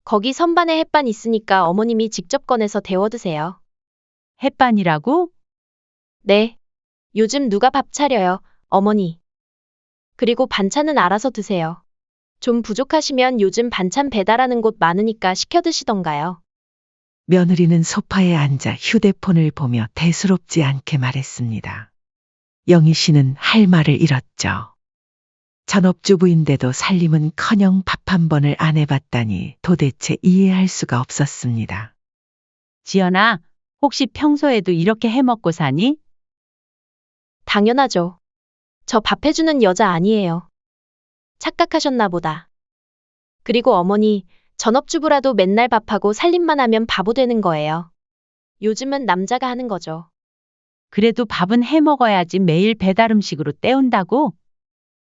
거기 선반에 햇반 있으니까 어머님이 직접 꺼내서 데워 드세요. 햇반이라고? 네. 요즘 누가 밥 차려요, 어머니. 그리고 반찬은 알아서 드세요. 좀 부족하시면 요즘 반찬 배달하는 곳 많으니까 시켜 드시던가요. 며느리는 소파에 앉아 휴대폰을 보며 대수롭지 않게 말했습니다. 영희 씨는 할 말을 잃었죠. 전업주부인데도 살림은커녕 밥 한 번을 안 해봤다니 도대체 이해할 수가 없었습니다. 지연아, 혹시 평소에도 이렇게 해 먹고 사니? 당연하죠. 저 밥 해주는 여자 아니에요. 착각하셨나 보다. 그리고 어머니, 전업주부라도 맨날 밥하고 살림만 하면 바보 되는 거예요. 요즘은 남자가 하는 거죠. 그래도 밥은 해 먹어야지 매일 배달 음식으로 때운다고?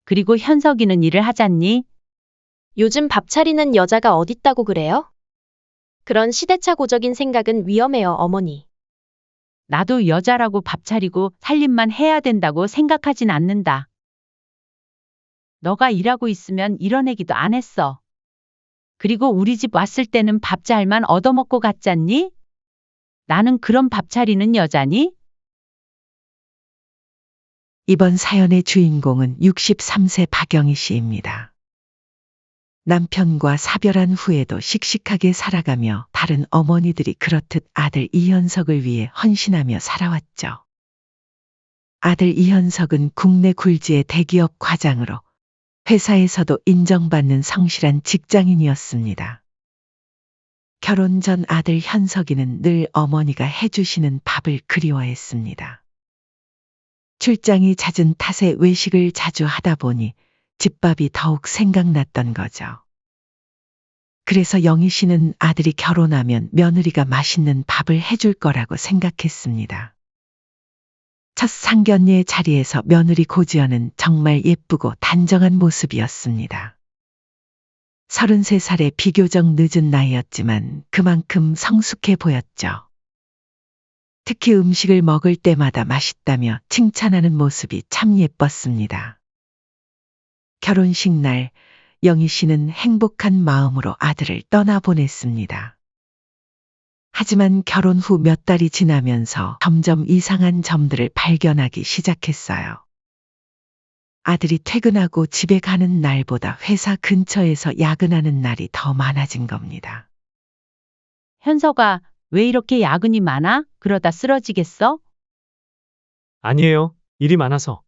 그리고 현석이는 일을 하잖니? 요즘 밥 차리는 여자가 어딨다고 그래요? 그런 시대착오적인 생각은 위험해요, 어머니. 나도 여자라고 밥 차리고 살림만 해야 된다고 생각하진 않는다. 너가 일하고 있으면 이런 얘기도 안 했어. 그리고 우리 집 왔을 때는 밥 잘만 얻어먹고 갔잖니? 나는 그런 밥 차리는 여자니? 이번 사연의 주인공은 63세 박영희 씨입니다. 남편과 사별한 후에도 씩씩하게 살아가며 다른 어머니들이 그렇듯 아들 이현석을 위해 헌신하며 살아왔죠. 아들 이현석은 국내 굴지의 대기업 과장으로 회사에서도 인정받는 성실한 직장인이었습니다. 결혼 전 아들 현석이는 늘 어머니가 해주시는 밥을 그리워했습니다. 출장이 잦은 탓에 외식을 자주 하다 보니 집밥이 더욱 생각났던 거죠. 그래서 영희 씨는 아들이 결혼하면 며느리가 맛있는 밥을 해줄 거라고 생각했습니다. 첫 상견례 자리에서 며느리 고지연은 정말 예쁘고 단정한 모습이었습니다. 33살의 비교적 늦은 나이였지만 그만큼 성숙해 보였죠. 특히 음식을 먹을 때마다 맛있다며 칭찬하는 모습이 참 예뻤습니다. 결혼식 날 영희 씨는 행복한 마음으로 아들을 떠나보냈습니다. 하지만 결혼 후 몇 달이 지나면서 점점 이상한 점들을 발견하기 시작했어요. 아들이 퇴근하고 집에 가는 날보다 회사 근처에서 야근하는 날이 더 많아진 겁니다. 현석아, 왜 이렇게 야근이 많아? 그러다 쓰러지겠어? 아니에요. 일이 많아서.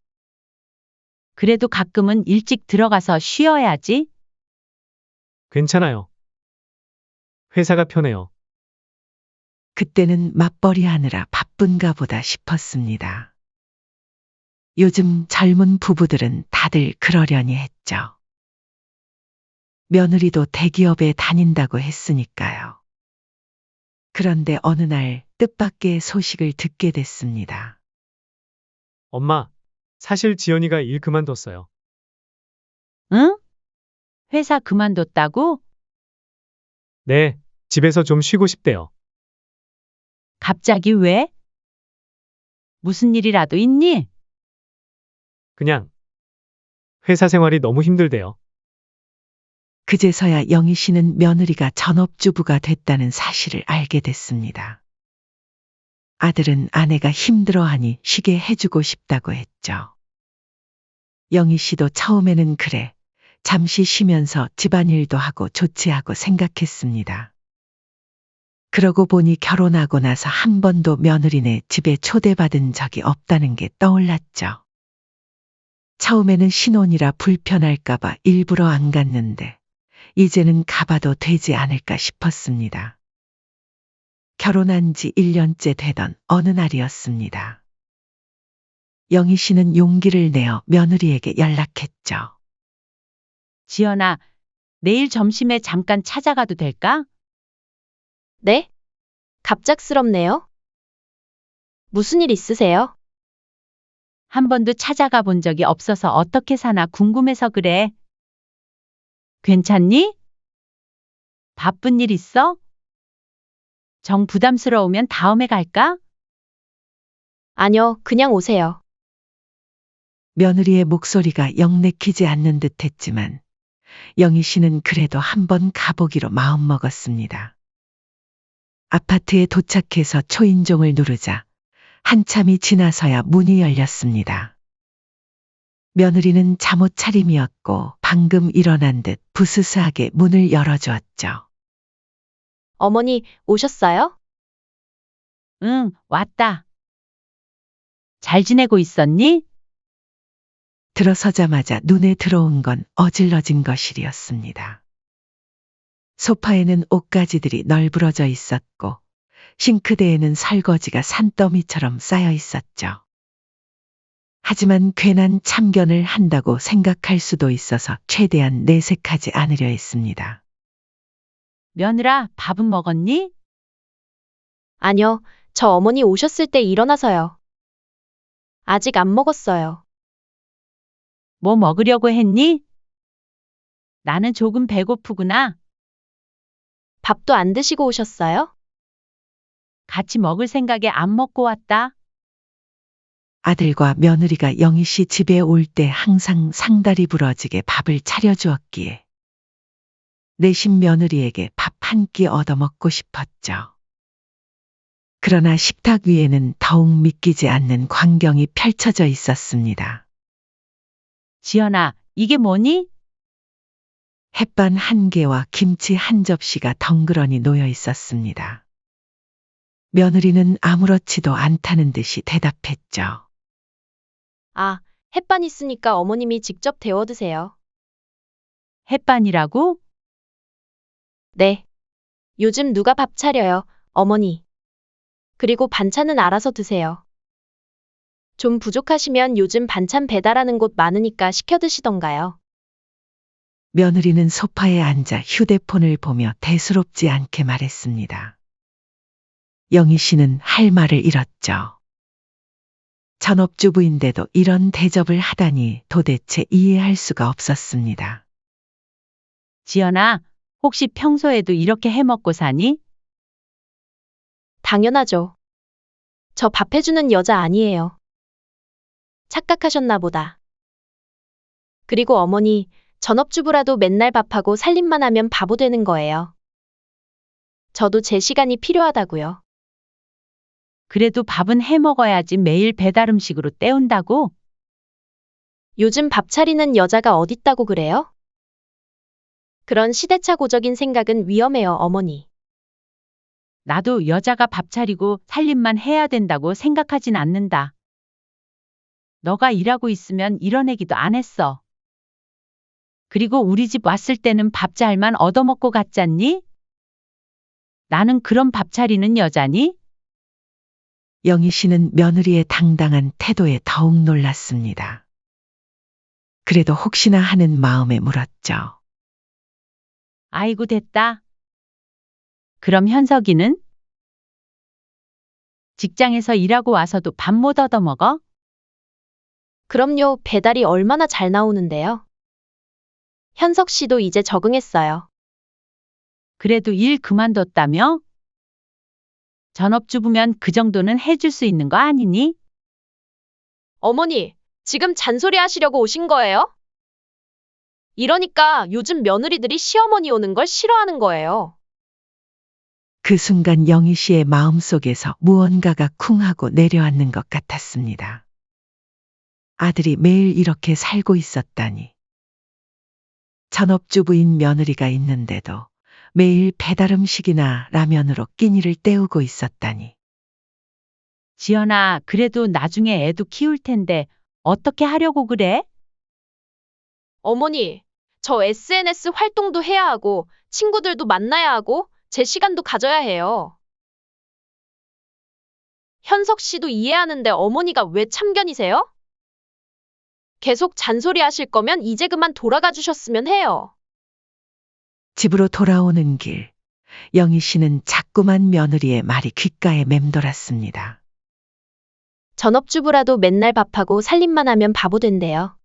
그래도 가끔은 일찍 들어가서 쉬어야지. 괜찮아요. 회사가 편해요. 그때는 맞벌이 하느라 바쁜가 보다 싶었습니다. 요즘 젊은 부부들은 다들 그러려니 했죠. 며느리도 대기업에 다닌다고 했으니까요. 그런데 어느 날 뜻밖의 소식을 듣게 됐습니다. 엄마, 사실 지연이가 일 그만뒀어요. 응? 회사 그만뒀다고? 네, 집에서 좀 쉬고 싶대요. 갑자기 왜? 무슨 일이라도 있니? 그냥 회사 생활이 너무 힘들대요. 그제서야 영희 씨는 며느리가 전업주부가 됐다는 사실을 알게 됐습니다. 아들은 아내가 힘들어하니 쉬게 해주고 싶다고 했죠. 영희 씨도 처음에는 그래, 잠시 쉬면서 집안일도 하고 조치하고 생각했습니다. 그러고 보니 결혼하고 나서 한 번도 며느리네 집에 초대받은 적이 없다는 게 떠올랐죠. 처음에는 신혼이라 불편할까봐 일부러 안 갔는데 이제는 가봐도 되지 않을까 싶었습니다. 결혼한 지 1년째 되던 어느 날이었습니다. 영희 씨는 용기를 내어 며느리에게 연락했죠. 지연아, 내일 점심에 잠깐 찾아가도 될까? 네? 갑작스럽네요. 무슨 일 있으세요? 한 번도 찾아가 본 적이 없어서 어떻게 사나 궁금해서 그래. 괜찮니? 바쁜 일 있어? 정 부담스러우면 다음에 갈까? 아니요, 그냥 오세요. 며느리의 목소리가 영 내키지 않는 듯 했지만 영희 씨는 그래도 한번 가보기로 마음먹었습니다. 아파트에 도착해서 초인종을 누르자 한참이 지나서야 문이 열렸습니다. 며느리는 잠옷 차림이었고 방금 일어난 듯 부스스하게 문을 열어주었죠. 어머니, 오셨어요? 응, 왔다. 잘 지내고 있었니? 들어서자마자 눈에 들어온 건 어질러진 거실이었습니다. 소파에는 옷가지들이 널브러져 있었고 싱크대에는 설거지가 산더미처럼 쌓여 있었죠. 하지만 괜한 참견을 한다고 생각할 수도 있어서 최대한 내색하지 않으려 했습니다. 며느라, 밥은 먹었니? 아니요, 저 어머니 오셨을 때 일어나서요. 아직 안 먹었어요. 뭐 먹으려고 했니? 나는 조금 배고프구나. 밥도 안 드시고 오셨어요? 같이 먹을 생각에 안 먹고 왔다. 아들과 며느리가 영희 씨 집에 올 때 항상 상다리 부러지게 밥을 차려주었기에 내심 며느리에게 밥 한 끼 얻어먹고 싶었죠. 그러나 식탁 위에는 더욱 믿기지 않는 광경이 펼쳐져 있었습니다. 지연아, 이게 뭐니? 햇반 한 개와 김치 한 접시가 덩그러니 놓여 있었습니다. 며느리는 아무렇지도 않다는 듯이 대답했죠. 아, 햇반 있으니까 어머님이 직접 데워 드세요. 햇반이라고? 네. 요즘 누가 밥 차려요, 어머니. 그리고 반찬은 알아서 드세요. 좀 부족하시면 요즘 반찬 배달하는 곳 많으니까 시켜 드시던가요. 며느리는 소파에 앉아 휴대폰을 보며 대수롭지 않게 말했습니다. 영희 씨는 할 말을 잃었죠. 전업주부인데도 이런 대접을 하다니 도대체 이해할 수가 없었습니다. 지연아, 혹시 평소에도 이렇게 해 먹고 사니? 당연하죠. 저 밥 해주는 여자 아니에요. 착각하셨나 보다. 그리고 어머니, 전업주부라도 맨날 밥하고 살림만 하면 바보 되는 거예요. 저도 제 시간이 필요하다고요. 그래도 밥은 해 먹어야지 매일 배달 음식으로 때운다고? 요즘 밥 차리는 여자가 어딨다고 그래요? 그런 시대착오적인 생각은 위험해요, 어머니. 나도 여자가 밥 차리고 살림만 해야 된다고 생각하진 않는다. 너가 일하고 있으면 이런 얘기도 안 했어. 그리고 우리 집 왔을 때는 밥 잘만 얻어먹고 갔잖니? 나는 그런 밥 차리는 여자니? 영희 씨는 며느리의 당당한 태도에 더욱 놀랐습니다. 그래도 혹시나 하는 마음에 물었죠. 아이고 됐다. 그럼 현석이는? 직장에서 일하고 와서도 밥 못 얻어먹어? 그럼요, 배달이 얼마나 잘 나오는데요. 현석 씨도 이제 적응했어요. 그래도 일 그만뒀다며? 전업주부면 그 정도는 해줄 수 있는 거 아니니? 어머니, 지금 잔소리 하시려고 오신 거예요? 이러니까 요즘 며느리들이 시어머니 오는 걸 싫어하는 거예요. 그 순간 영희 씨의 마음속에서 무언가가 쿵하고 내려앉는 것 같았습니다. 아들이 매일 이렇게 살고 있었다니. 전업주부인 며느리가 있는데도 매일 배달 음식이나 라면으로 끼니를 때우고 있었다니. 지연아, 그래도 나중에 애도 키울 텐데 어떻게 하려고 그래? 어머니, 저 SNS 활동도 해야 하고, 친구들도 만나야 하고, 제 시간도 가져야 해요. 현석 씨도 이해하는데 어머니가 왜 참견이세요? 계속 잔소리 하실 거면 이제 그만 돌아가 주셨으면 해요. 집으로 돌아오는 길, 영희 씨는 자꾸만 며느리의 말이 귓가에 맴돌았습니다. 전업주부라도 맨날 밥하고 살림만 하면 바보 된대요.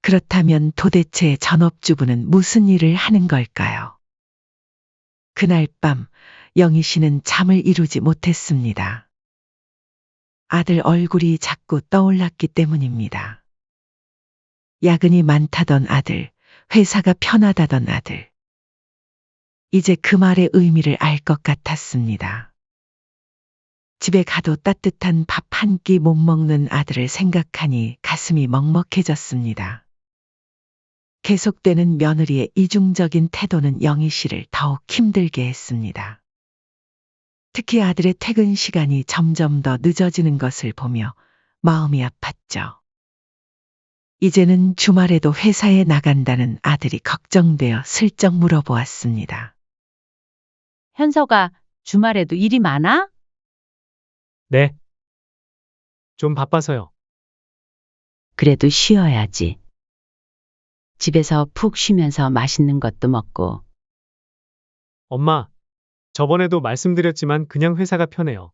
그렇다면 도대체 전업주부는 무슨 일을 하는 걸까요? 그날 밤 영희 씨는 잠을 이루지 못했습니다. 아들 얼굴이 자꾸 떠올랐기 때문입니다. 야근이 많다던 아들, 회사가 편하다던 아들. 이제 그 말의 의미를 알 것 같았습니다. 집에 가도 따뜻한 밥 한 끼 못 먹는 아들을 생각하니 가슴이 먹먹해졌습니다. 계속되는 며느리의 이중적인 태도는 영희 씨를 더욱 힘들게 했습니다. 특히 아들의 퇴근 시간이 점점 더 늦어지는 것을 보며 마음이 아팠죠. 이제는 주말에도 회사에 나간다는 아들이 걱정되어 슬쩍 물어보았습니다. 현서가 주말에도 일이 많아? 네. 좀 바빠서요. 그래도 쉬어야지. 집에서 푹 쉬면서 맛있는 것도 먹고. 엄마, 저번에도 말씀드렸지만 그냥 회사가 편해요.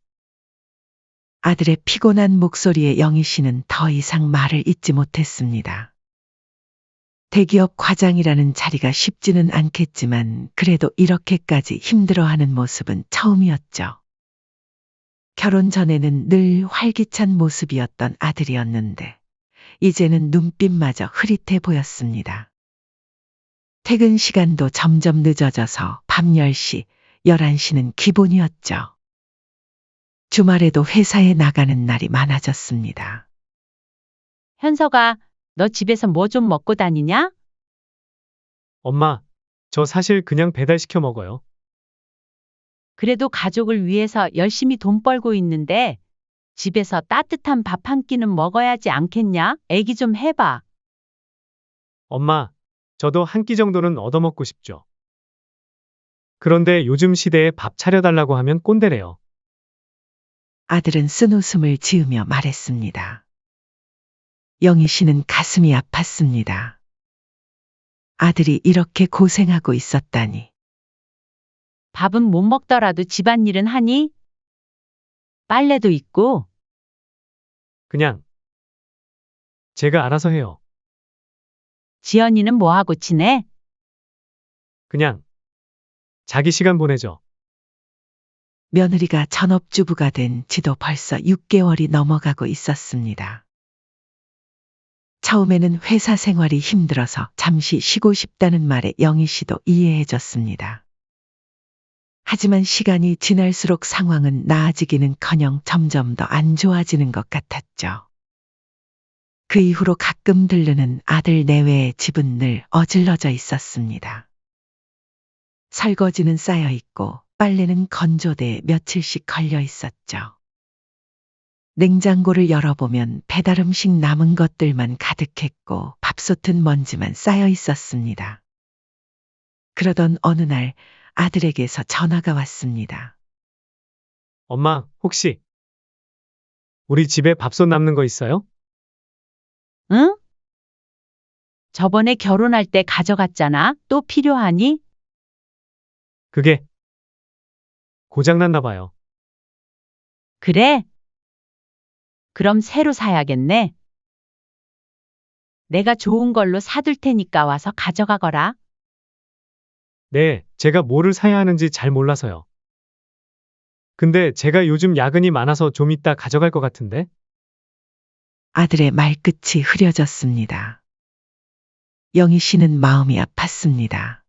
아들의 피곤한 목소리에 영희 씨는 더 이상 말을 잇지 못했습니다. 대기업 과장이라는 자리가 쉽지는 않겠지만 그래도 이렇게까지 힘들어하는 모습은 처음이었죠. 결혼 전에는 늘 활기찬 모습이었던 아들이었는데 이제는 눈빛마저 흐릿해 보였습니다. 퇴근 시간도 점점 늦어져서 밤 10시, 11시는 기본이었죠. 주말에도 회사에 나가는 날이 많아졌습니다. 현서가 너 집에서 뭐 좀 먹고 다니냐? 엄마, 저 사실 그냥 배달시켜 먹어요. 그래도 가족을 위해서 열심히 돈 벌고 있는데 집에서 따뜻한 밥 한 끼는 먹어야지 않겠냐? 애기 좀 해봐. 엄마, 저도 한 끼 정도는 얻어먹고 싶죠. 그런데 요즘 시대에 밥 차려달라고 하면 꼰대래요. 아들은 쓴웃음을 지으며 말했습니다. 영희 씨는 가슴이 아팠습니다. 아들이 이렇게 고생하고 있었다니. 밥은 못 먹더라도 집안일은 하니? 빨래도 있고. 그냥 제가 알아서 해요. 지연이는 뭐하고 지내? 그냥 자기 시간 보내죠. 며느리가 전업주부가 된 지도 벌써 6개월이 넘어가고 있었습니다. 처음에는 회사 생활이 힘들어서 잠시 쉬고 싶다는 말에 영희 씨도 이해해줬습니다. 하지만 시간이 지날수록 상황은 나아지기는커녕 점점 더 안 좋아지는 것 같았죠. 그 이후로 가끔 들르는 아들 내외의 집은 늘 어질러져 있었습니다. 설거지는 쌓여 있고 빨래는 건조대에 며칠씩 걸려 있었죠. 냉장고를 열어보면 배달 음식 남은 것들만 가득했고 밥솥은 먼지만 쌓여 있었습니다. 그러던 어느 날 아들에게서 전화가 왔습니다. 엄마, 혹시 우리 집에 밥솥 남는 거 있어요? 응? 저번에 결혼할 때 가져갔잖아. 또 필요하니? 그게 고장났나 봐요. 그래? 그럼 새로 사야겠네. 내가 좋은 걸로 사둘 테니까 와서 가져가거라. 네, 제가 뭐를 사야 하는지 잘 몰라서요. 근데 제가 요즘 야근이 많아서 좀 이따 가져갈 것 같은데? 아들의 말끝이 흐려졌습니다. 영희 씨는 마음이 아팠습니다.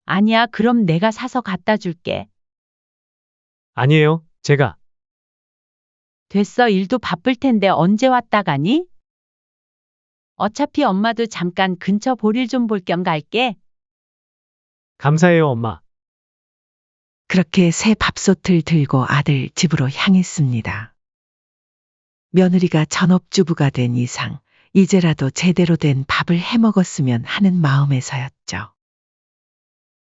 아니야, 그럼 내가 사서 갖다 줄게. 아니에요, 제가. 됐어, 일도 바쁠 텐데 언제 왔다 가니? 어차피 엄마도 잠깐 근처 볼일 좀 볼 겸 갈게. 감사해요, 엄마. 그렇게 새 밥솥을 들고 아들 집으로 향했습니다. 며느리가 전업주부가 된 이상 이제라도 제대로 된 밥을 해먹었으면 하는 마음에서였죠.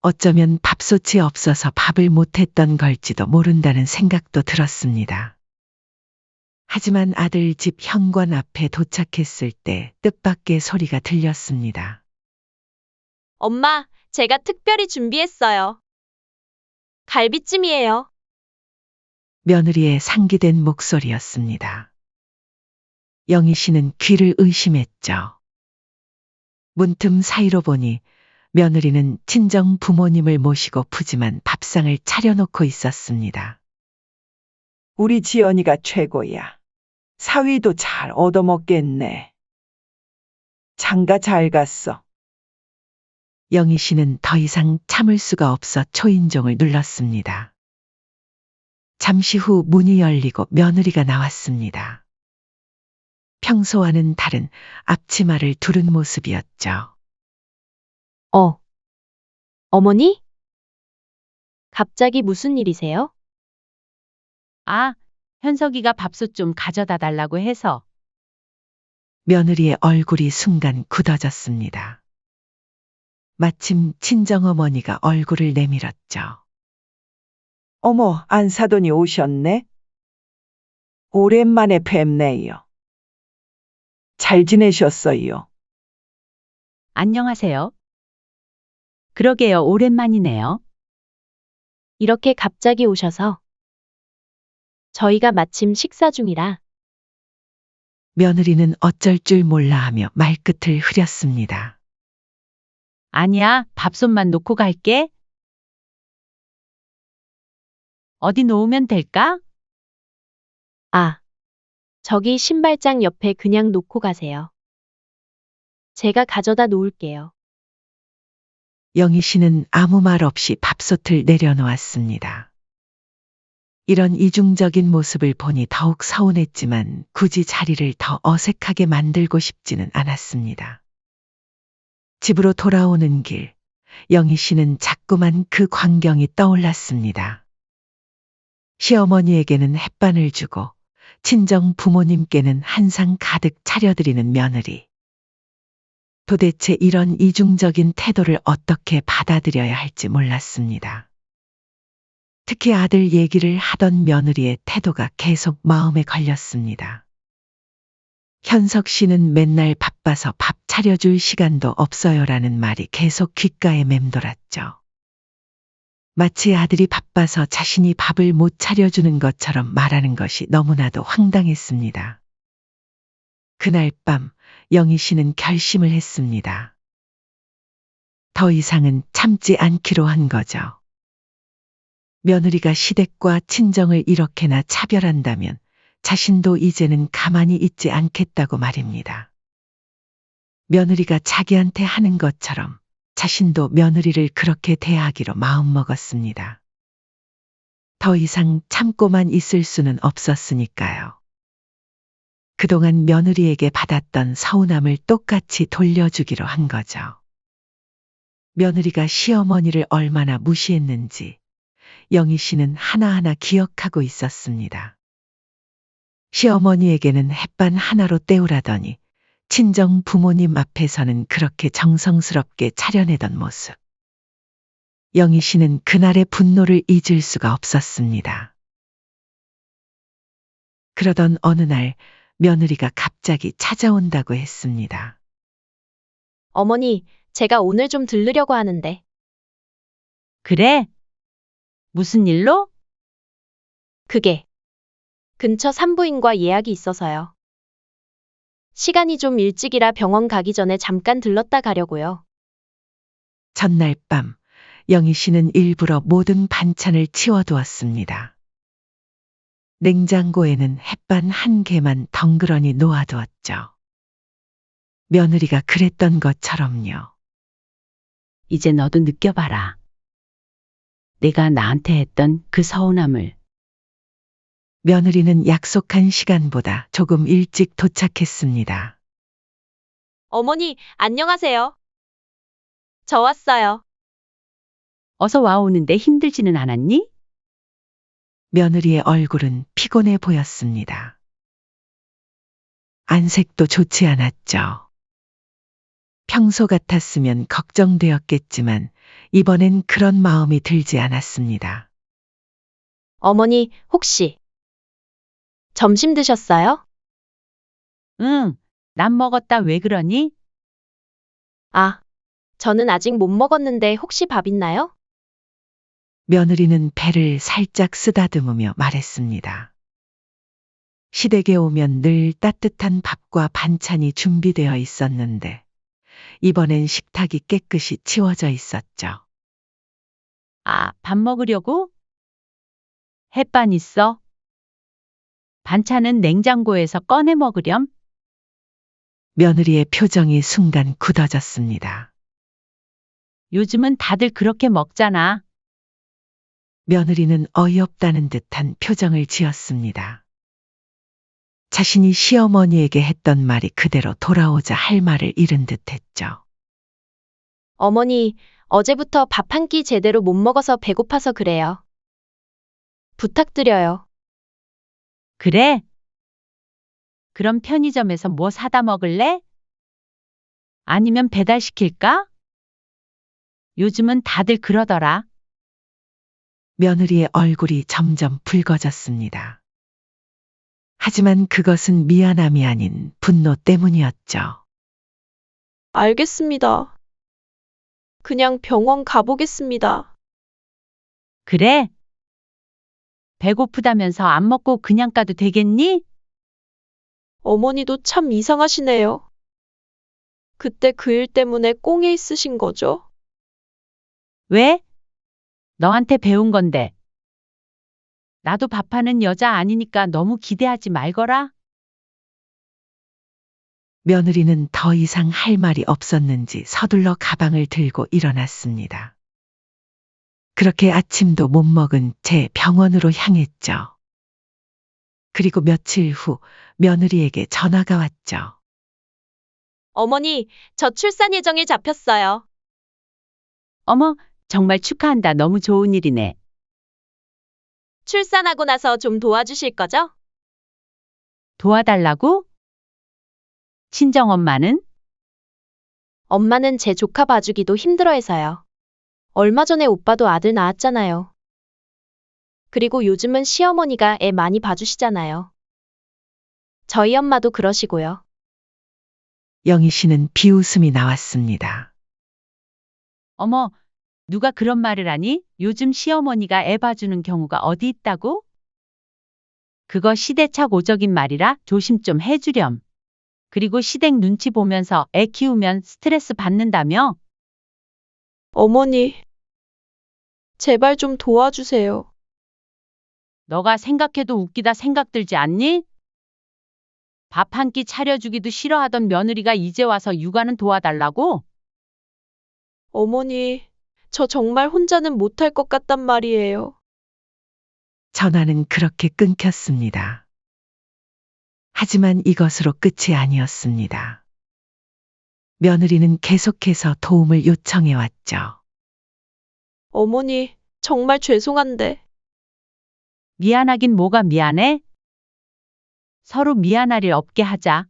어쩌면 밥솥이 없어서 밥을 못했던 걸지도 모른다는 생각도 들었습니다. 하지만 아들 집 현관 앞에 도착했을 때 뜻밖의 소리가 들렸습니다. 엄마, 제가 특별히 준비했어요. 갈비찜이에요. 며느리의 상기된 목소리였습니다. 영희 씨는 귀를 의심했죠. 문틈 사이로 보니 며느리는 친정 부모님을 모시고 푸짐한 밥상을 차려놓고 있었습니다. 우리 지연이가 최고야. 사위도 잘 얻어먹겠네. 장가 잘 갔어. 영희 씨는 더 이상 참을 수가 없어 초인종을 눌렀습니다. 잠시 후 문이 열리고 며느리가 나왔습니다. 평소와는 다른 앞치마를 두른 모습이었죠. 어머니? 갑자기 무슨 일이세요? 아, 현석이가 밥솥 좀 가져다 달라고 해서. 며느리의 얼굴이 순간 굳어졌습니다. 마침 친정어머니가 얼굴을 내밀었죠. 어머, 안사돈이 오셨네? 오랜만에 뵙네요. 잘 지내셨어요? 안녕하세요. 그러게요, 오랜만이네요. 이렇게 갑자기 오셔서. 저희가 마침 식사 중이라. 며느리는 어쩔 줄 몰라 하며 말끝을 흐렸습니다. 아니야, 밥솥만 놓고 갈게. 어디 놓으면 될까? 아, 저기 신발장 옆에 그냥 놓고 가세요. 제가 가져다 놓을게요. 영희 씨는 아무 말 없이 밥솥을 내려놓았습니다. 이런 이중적인 모습을 보니 더욱 서운했지만 굳이 자리를 더 어색하게 만들고 싶지는 않았습니다. 집으로 돌아오는 길, 영희 씨는 자꾸만 그 광경이 떠올랐습니다. 시어머니에게는 햇반을 주고 친정 부모님께는 한상 가득 차려드리는 며느리. 도대체 이런 이중적인 태도를 어떻게 받아들여야 할지 몰랐습니다. 특히 아들 얘기를 하던 며느리의 태도가 계속 마음에 걸렸습니다. 현석 씨는 맨날 바빠서 밥 차려줄 시간도 없어요라는 말이 계속 귓가에 맴돌았죠. 마치 아들이 바빠서 자신이 밥을 못 차려주는 것처럼 말하는 것이 너무나도 황당했습니다. 그날 밤 영희 씨는 결심을 했습니다. 더 이상은 참지 않기로 한 거죠. 며느리가 시댁과 친정을 이렇게나 차별한다면 자신도 이제는 가만히 있지 않겠다고 말입니다. 며느리가 자기한테 하는 것처럼 자신도 며느리를 그렇게 대하기로 마음먹었습니다. 더 이상 참고만 있을 수는 없었으니까요. 그동안 며느리에게 받았던 서운함을 똑같이 돌려주기로 한 거죠. 며느리가 시어머니를 얼마나 무시했는지 영희 씨는 하나하나 기억하고 있었습니다. 시어머니에게는 햇반 하나로 때우라더니 친정 부모님 앞에서는 그렇게 정성스럽게 차려내던 모습. 영희 씨는 그날의 분노를 잊을 수가 없었습니다. 그러던 어느 날 며느리가 갑자기 찾아온다고 했습니다. 어머니, 제가 오늘 좀 들르려고 하는데. 그래? 무슨 일로? 그게 근처 산부인과 예약이 있어서요. 시간이 좀 일찍이라 병원 가기 전에 잠깐 들렀다 가려고요. 전날 밤 영희 씨는 일부러 모든 반찬을 치워두었습니다. 냉장고에는 햇반 한 개만 덩그러니 놓아두었죠. 며느리가 그랬던 것처럼요. 이제 너도 느껴봐라. 내가 나한테 했던 그 서운함을. 며느리는 약속한 시간보다 조금 일찍 도착했습니다. 어머니, 안녕하세요. 저 왔어요. 어서 와 오는데 힘들지는 않았니? 며느리의 얼굴은 피곤해 보였습니다. 안색도 좋지 않았죠. 평소 같았으면 걱정되었겠지만 이번엔 그런 마음이 들지 않았습니다. 어머니, 혹시 점심 드셨어요? 응, 난 먹었다. 왜 그러니? 아, 저는 아직 못 먹었는데 혹시 밥 있나요? 며느리는 배를 살짝 쓰다듬으며 말했습니다. 시댁에 오면 늘 따뜻한 밥과 반찬이 준비되어 있었는데 이번엔 식탁이 깨끗이 치워져 있었죠. 아, 밥 먹으려고? 햇반 있어? 반찬은 냉장고에서 꺼내 먹으렴? 며느리의 표정이 순간 굳어졌습니다. 요즘은 다들 그렇게 먹잖아. 며느리는 어이없다는 듯한 표정을 지었습니다. 자신이 시어머니에게 했던 말이 그대로 돌아오자 할 말을 잃은 듯했죠. 어머니, 어제부터 밥 한 끼 제대로 못 먹어서 배고파서 그래요. 부탁드려요. 그래? 그럼 편의점에서 뭐 사다 먹을래? 아니면 배달시킬까? 요즘은 다들 그러더라. 며느리의 얼굴이 점점 붉어졌습니다. 하지만 그것은 미안함이 아닌 분노 때문이었죠. 알겠습니다. 그냥 병원 가보겠습니다. 그래? 배고프다면서 안 먹고 그냥 가도 되겠니? 어머니도 참 이상하시네요. 그때 그 일 때문에 꽁에 있으신 거죠? 왜? 너한테 배운 건데. 나도 밥하는 여자 아니니까 너무 기대하지 말거라. 며느리는 더 이상 할 말이 없었는지 서둘러 가방을 들고 일어났습니다. 그렇게 아침도 못 먹은 채 병원으로 향했죠. 그리고 며칠 후 며느리에게 전화가 왔죠. 어머니, 저 출산 예정일 잡혔어요. 어머, 정말 축하한다. 너무 좋은 일이네. 출산하고 나서 좀 도와주실 거죠? 도와달라고? 친정엄마는? 엄마는 제 조카 봐주기도 힘들어해서요. 얼마 전에 오빠도 아들 낳았잖아요. 그리고 요즘은 시어머니가 애 많이 봐주시잖아요. 저희 엄마도 그러시고요. 영희 씨는 비웃음이 나왔습니다. 어머, 누가 그런 말을 하니? 요즘 시어머니가 애 봐주는 경우가 어디 있다고? 그거 시대착 오적인 말이라 조심 좀 해주렴. 그리고 시댁 눈치 보면서 애 키우면 스트레스 받는다며? 어머니, 제발 좀 도와주세요. 너가 생각해도 웃기다 생각 들지 않니? 밥 한 끼 차려주기도 싫어하던 며느리가 이제 와서 육아는 도와달라고? 어머니, 저 정말 혼자는 못할 것 같단 말이에요. 전화는 그렇게 끊겼습니다. 하지만 이것으로 끝이 아니었습니다. 며느리는 계속해서 도움을 요청해 왔죠. 어머니, 정말 죄송한데. 미안하긴 뭐가 미안해? 서로 미안할 일 없게 하자.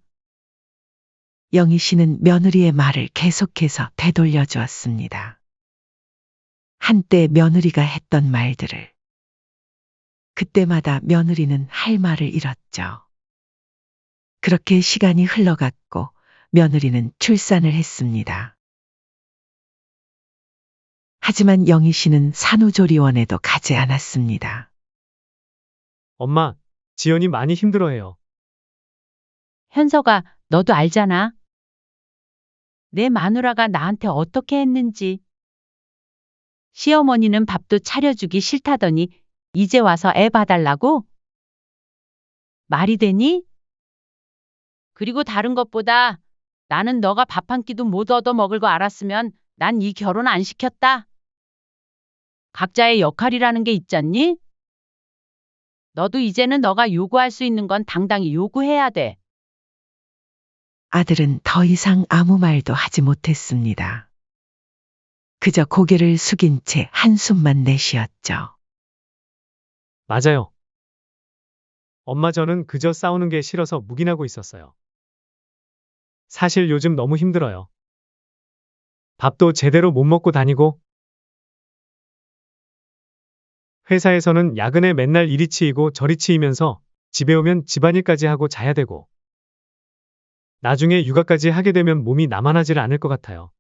영희 씨는 며느리의 말을 계속해서 되돌려 주었습니다. 한때 며느리가 했던 말들을. 그때마다 며느리는 할 말을 잃었죠. 그렇게 시간이 흘러갔고 며느리는 출산을 했습니다. 하지만 영희 씨는 산후조리원에도 가지 않았습니다. 엄마, 지연이 많이 힘들어해요. 현서가 너도 알잖아. 내 마누라가 나한테 어떻게 했는지. 시어머니는 밥도 차려주기 싫다더니 이제 와서 애 봐달라고? 말이 되니? 그리고 다른 것보다 나는 너가 밥 한 끼도 못 얻어 먹을 거 알았으면 난 이 결혼 안 시켰다. 각자의 역할이라는 게 있잖니? 너도 이제는 너가 요구할 수 있는 건 당당히 요구해야 돼. 아들은 더 이상 아무 말도 하지 못했습니다. 그저 고개를 숙인 채 한숨만 내쉬었죠. 맞아요. 엄마 저는 그저 싸우는 게 싫어서 묵인하고 있었어요. 사실 요즘 너무 힘들어요. 밥도 제대로 못 먹고 다니고 회사에서는 야근에 맨날 이리 치이고 저리 치이면서 집에 오면 집안일까지 하고 자야 되고 나중에 육아까지 하게 되면 몸이 나만하질 않을 것 같아요.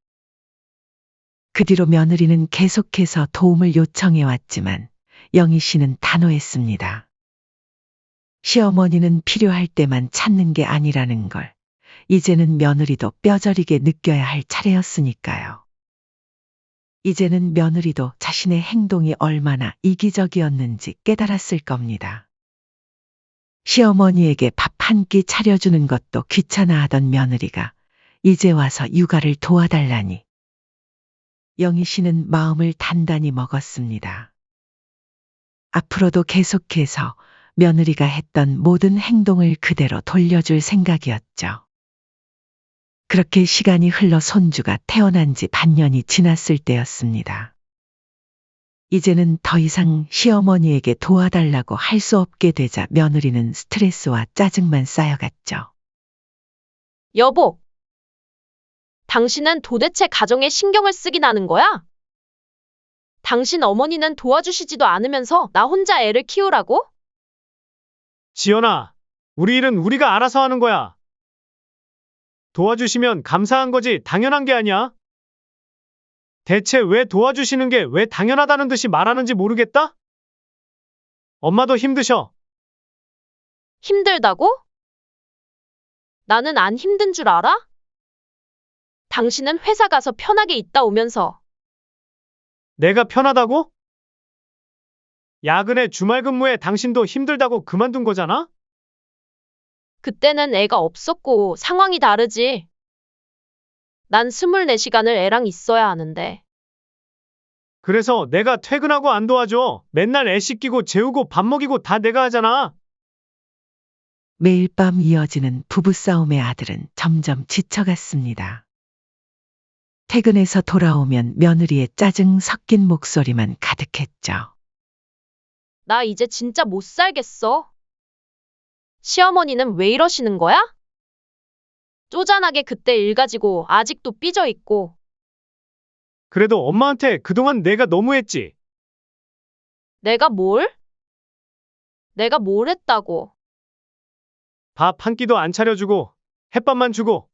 그 뒤로 며느리는 계속해서 도움을 요청해 왔지만 영희 씨는 단호했습니다. 시어머니는 필요할 때만 찾는 게 아니라는 걸 이제는 며느리도 뼈저리게 느껴야 할 차례였으니까요. 이제는 며느리도 자신의 행동이 얼마나 이기적이었는지 깨달았을 겁니다. 시어머니에게 밥 한 끼 차려주는 것도 귀찮아하던 며느리가 이제 와서 육아를 도와달라니 영희 씨는 마음을 단단히 먹었습니다. 앞으로도 계속해서 며느리가 했던 모든 행동을 그대로 돌려줄 생각이었죠. 그렇게 시간이 흘러 손주가 태어난 지 반년이 지났을 때였습니다. 이제는 더 이상 시어머니에게 도와달라고 할 수 없게 되자 며느리는 스트레스와 짜증만 쌓여갔죠. 여보, 당신은 도대체 가정에 신경을 쓰긴 하는 거야? 당신 어머니는 도와주시지도 않으면서 나 혼자 애를 키우라고? 지연아, 우리 일은 우리가 알아서 하는 거야. 도와주시면 감사한 거지 당연한 게 아니야. 대체 왜 도와주시는 게 왜 당연하다는 듯이 말하는지 모르겠다? 엄마도 힘드셔. 힘들다고? 나는 안 힘든 줄 알아? 당신은 회사 가서 편하게 있다 오면서 내가 편하다고? 야근에 주말 근무에 당신도 힘들다고 그만둔 거잖아? 그때는 애가 없었고 상황이 다르지. 난 24시간을 애랑 있어야 하는데. 그래서 내가 퇴근하고 안 도와줘. 맨날 애 씻기고 재우고 밥 먹이고 다 내가 하잖아. 매일 밤 이어지는 부부싸움의 아들은 점점 지쳐갔습니다. 퇴근해서 돌아오면 며느리의 짜증 섞인 목소리만 가득했죠. 나 이제 진짜 못 살겠어. 시어머니는 왜 이러시는 거야? 쪼잔하게 그때 일 가지고 아직도 삐져 있고. 그래도 엄마한테 그동안 내가 너무했지. 내가 뭘? 내가 뭘 했다고. 밥 한 끼도 안 차려주고 햇밥만 주고.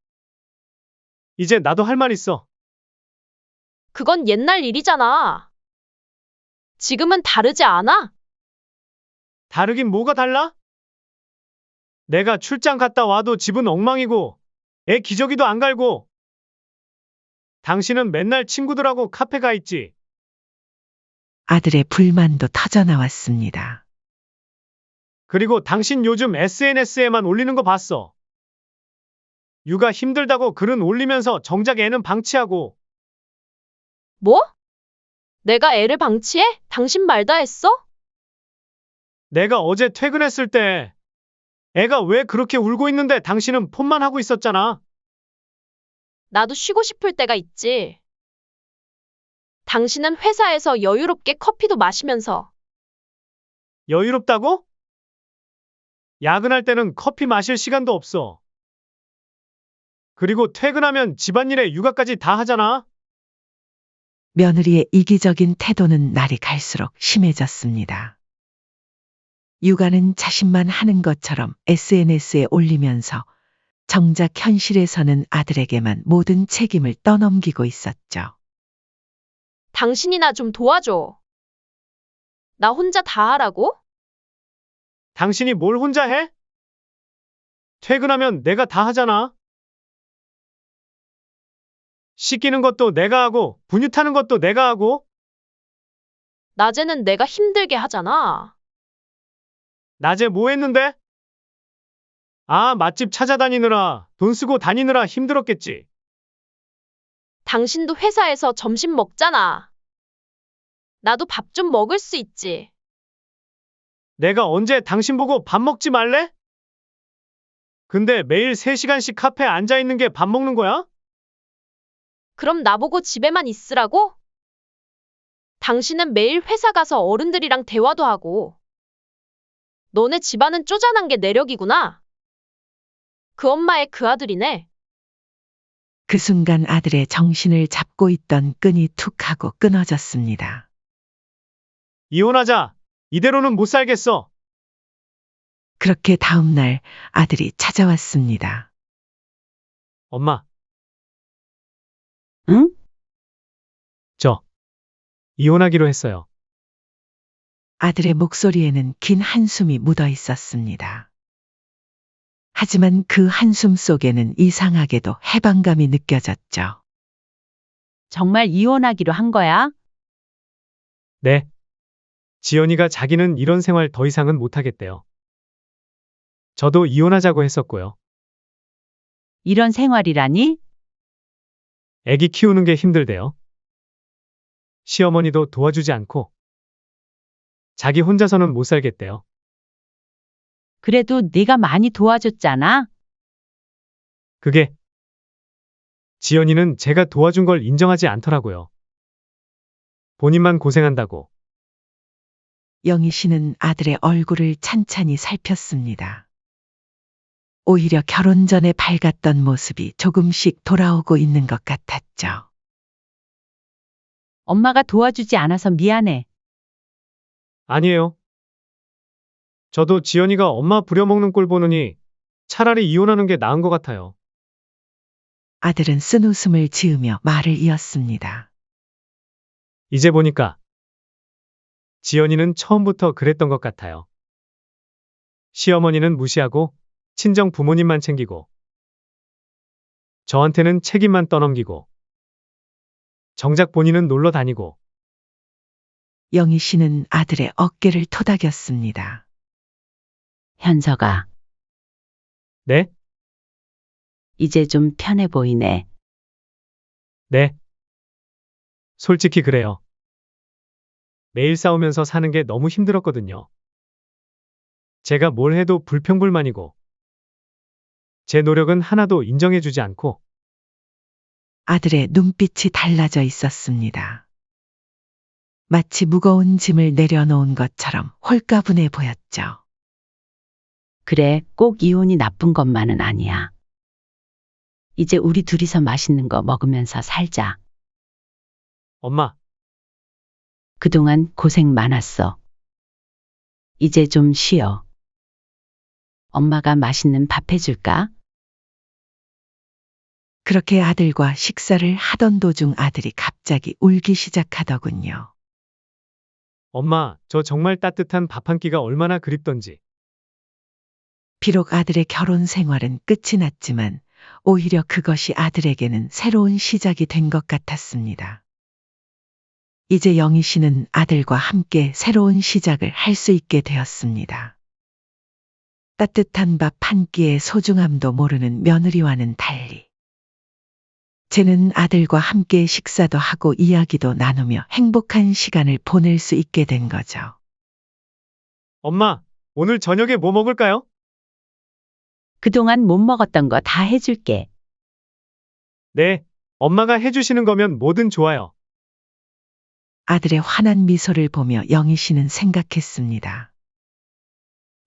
이제 나도 할 말 있어. 그건 옛날 일이잖아. 지금은 다르지 않아? 다르긴 뭐가 달라? 내가 출장 갔다 와도 집은 엉망이고 애 기저귀도 안 갈고. 당신은 맨날 친구들하고 카페 가 있지. 아들의 불만도 터져나왔습니다. 그리고 당신 요즘 SNS에만 올리는 거 봤어. 육아 힘들다고 글은 올리면서 정작 애는 방치하고. 뭐? 내가 애를 방치해? 당신 말 다 했어? 내가 어제 퇴근했을 때 애가 왜 그렇게 울고 있는데 당신은 폰만 하고 있었잖아. 나도 쉬고 싶을 때가 있지. 당신은 회사에서 여유롭게 커피도 마시면서 여유롭다고? 야근할 때는 커피 마실 시간도 없어. 그리고 퇴근하면 집안일에 육아까지 다 하잖아. 며느리의 이기적인 태도는 날이 갈수록 심해졌습니다. 육아는 자신만 하는 것처럼 SNS에 올리면서 정작 현실에서는 아들에게만 모든 책임을 떠넘기고 있었죠. 당신이나 좀 도와줘. 나 혼자 다 하라고? 당신이 뭘 혼자 해? 퇴근하면 내가 다 하잖아. 씻기는 것도 내가 하고 분유 타는 것도 내가 하고. 낮에는 내가 힘들게 하잖아. 낮에 뭐 했는데? 아, 맛집 찾아다니느라 돈 쓰고 다니느라 힘들었겠지. 당신도 회사에서 점심 먹잖아. 나도 밥 좀 먹을 수 있지. 내가 언제 당신 보고 밥 먹지 말래? 근데 매일 3시간씩 카페에 앉아 있는 게 밥 먹는 거야? 그럼 나보고 집에만 있으라고? 당신은 매일 회사 가서 어른들이랑 대화도 하고. 너네 집안은 쪼잔한 게 내력이구나. 그 엄마의 그 아들이네. 그 순간 아들의 정신을 잡고 있던 끈이 툭 하고 끊어졌습니다. 이혼하자. 이대로는 못 살겠어. 그렇게 다음 날 아들이 찾아왔습니다. 엄마, 응? 저 이혼하기로 했어요. 아들의 목소리에는 긴 한숨이 묻어 있었습니다. 하지만 그 한숨 속에는 이상하게도 해방감이 느껴졌죠. 정말 이혼하기로 한 거야? 네. 지연이가 자기는 이런 생활 더 이상은 못하겠대요. 저도 이혼하자고 했었고요. 이런 생활이라니? 애기 키우는 게 힘들대요. 시어머니도 도와주지 않고 자기 혼자서는 못 살겠대요. 그래도 네가 많이 도와줬잖아. 그게 지연이는 제가 도와준 걸 인정하지 않더라고요. 본인만 고생한다고. 영희 씨는 아들의 얼굴을 찬찬히 살폈습니다. 오히려 결혼 전에 밝았던 모습이 조금씩 돌아오고 있는 것 같았죠. 엄마가 도와주지 않아서 미안해. 아니에요. 저도 지연이가 엄마 부려먹는 꼴 보느니 차라리 이혼하는 게 나은 것 같아요. 아들은 쓴웃음을 지으며 말을 이었습니다. 이제 보니까 지연이는 처음부터 그랬던 것 같아요. 시어머니는 무시하고 친정 부모님만 챙기고 저한테는 책임만 떠넘기고 정작 본인은 놀러 다니고. 영희 씨는 아들의 어깨를 토닥였습니다. 현서가 네? 이제 좀 편해 보이네. 네. 솔직히 그래요. 매일 싸우면서 사는 게 너무 힘들었거든요. 제가 뭘 해도 불평불만이고 제 노력은 하나도 인정해주지 않고. 아들의 눈빛이 달라져 있었습니다. 마치 무거운 짐을 내려놓은 것처럼 홀가분해 보였죠. 그래, 꼭 이혼이 나쁜 것만은 아니야. 이제 우리 둘이서 맛있는 거 먹으면서 살자. 엄마, 그동안 고생 많았어. 이제 좀 쉬어. 엄마가 맛있는 밥 해줄까? 그렇게 아들과 식사를 하던 도중 아들이 갑자기 울기 시작하더군요. 엄마, 저 정말 따뜻한 밥 한 끼가 얼마나 그립던지. 비록 아들의 결혼 생활은 끝이 났지만 오히려 그것이 아들에게는 새로운 시작이 된 것 같았습니다. 이제 영희 씨는 아들과 함께 새로운 시작을 할 수 있게 되었습니다. 따뜻한 밥 한 끼의 소중함도 모르는 며느리와는 달리 쟤는 아들과 함께 식사도 하고 이야기도 나누며 행복한 시간을 보낼 수 있게 된 거죠. 엄마, 오늘 저녁에 뭐 먹을까요? 그동안 못 먹었던 거 다 해줄게. 네, 엄마가 해주시는 거면 뭐든 좋아요. 아들의 환한 미소를 보며 영희 씨는 생각했습니다.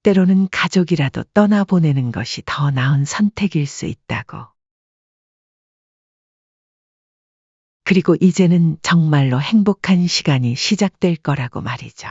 때로는 가족이라도 떠나보내는 것이 더 나은 선택일 수 있다고. 그리고 이제는 정말로 행복한 시간이 시작될 거라고 말이죠.